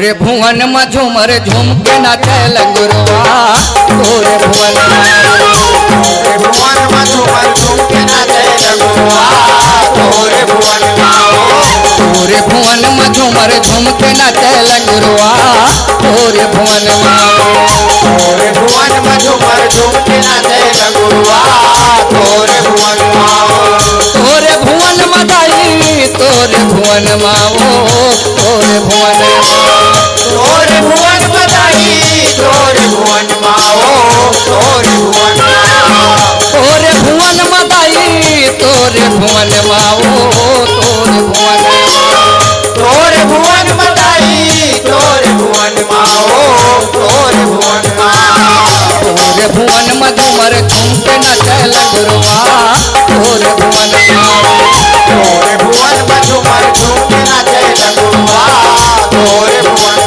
तोरे भुवन में झूमर झूम के नाचे लगुरवा तोरे भुवन में झूमर झूम के नाचे लगुरवा तोरे भुवन तोरे भुवन में झूमर झूम के नाचे लगुरवा तोरे भुवन तोरे भुवन में झूमर झूम के नाचे लगुरवा तोरे भुवन तोरे भुवन में दाई तोरे भुवन माओ तोरे भुवन तोरे भुवन बधाई तोरे भुवन माओ तोरे भुवन तोरे भुवन मदाई तोरे भुवन माओ तोरे भुवन तोरे भुवन बधाई तोरे भुवन माओ तोरे भुवन तोरे भुवन मधुमर झुमके नाचे लगुरवा तोरे भुवन तोरे भुवन मधुमर झूमके नाचे लगुरवा तोरे भुवन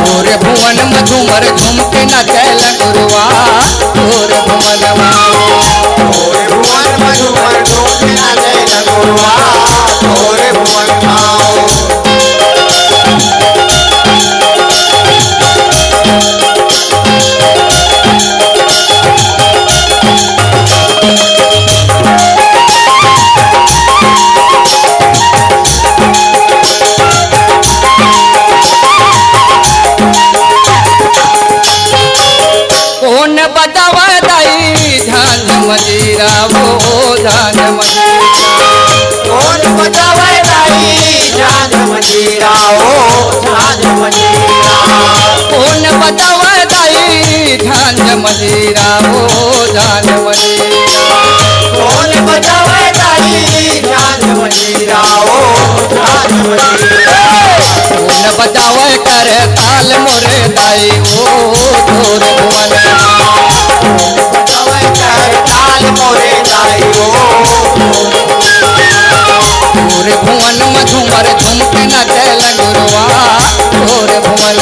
तोरे भुवन मधुमर झुमके नाचे लगुरवा तोरे भुवन तोरे भुवन मधुमर झूमके नाचे लगुरवा तोरे भुवन कौन बजावा दाई झांझ मजीरा वो झांझ मजीरा कौन बजावे दाई झांझ मजीरा ओ झांझ मजीरा कौन बजावा दाई झांझ मजीरा वो झांझ मजीरा कौन बजावे दाई झांझ मजीरा ओ झांझ मजीरा कौन बजावे करे ताल मोरे दाई ओ तोरे भुवन बजावे कर ताल मोरे दाई ओ तोरे भुवन में झूमर झुमके नाचे लगुरवा तोरे भुवन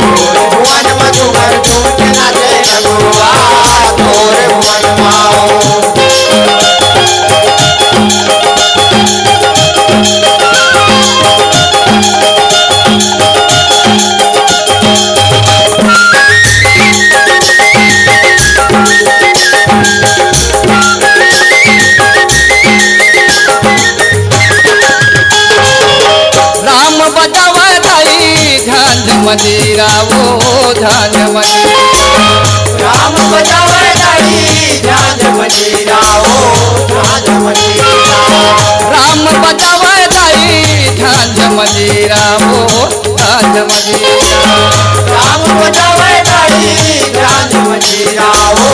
तोरे भुवन मधुमर झूमके नाचे लगुरवा तोरे भुवन माओ राम बजावा दाई झांझ मजीरा वो झांझ मजीरा राम बजावे दाई झांझ मजीरा ओ झांझ मजीरा राम बजावा दाई झांझ मजीरा वो झांझ मजीरा राम बजावे दाई झांझ मजीरा ओ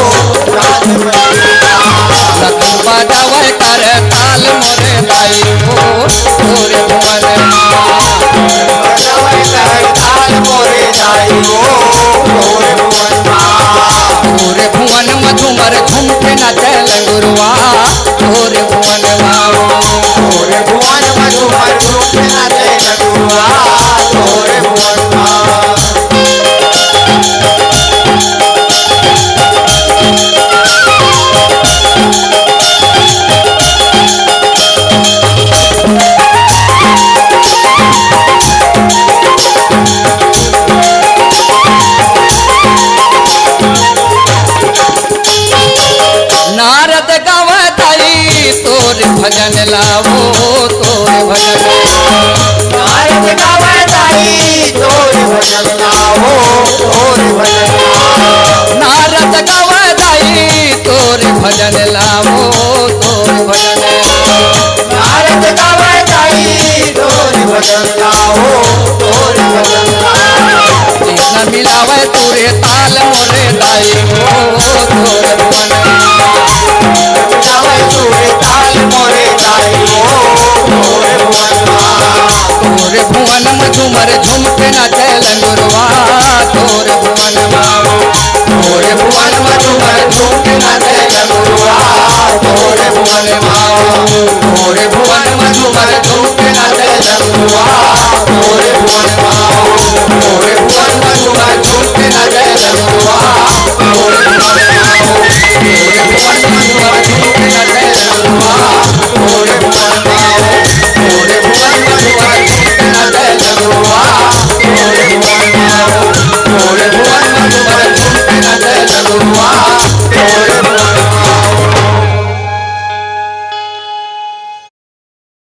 झांझ मजीरा लखन बजावा कर ताल मोरे दाई वो तोरे भुवन बजावे कर ताल मोरे दाई ओ तोरे भुवन तोरे भुवन मधुमर झुमके नाचे लगुरवा तोरे भुवन तोरे भुवन मधुमर झूमके नाचे लगुरवा तोरे भुवन नारद गावा दाई तोरे भजन लावो तोरे भजन नारद गावे दाई तोरे भजन लाओ तोरे भजन नारद गावा दाई तोरे भजन लावो तोरे भजन नारद गावे दाई तोरे भजन लाओ तोरे भजन कृष्ण मिलावे तोरे ताल मोरे दाई ओ तोरे भुवन गावे तोरे ताल मोरे दाई ओ तोरे भुवन तोरे भुवन में झूमर झुमके नाचे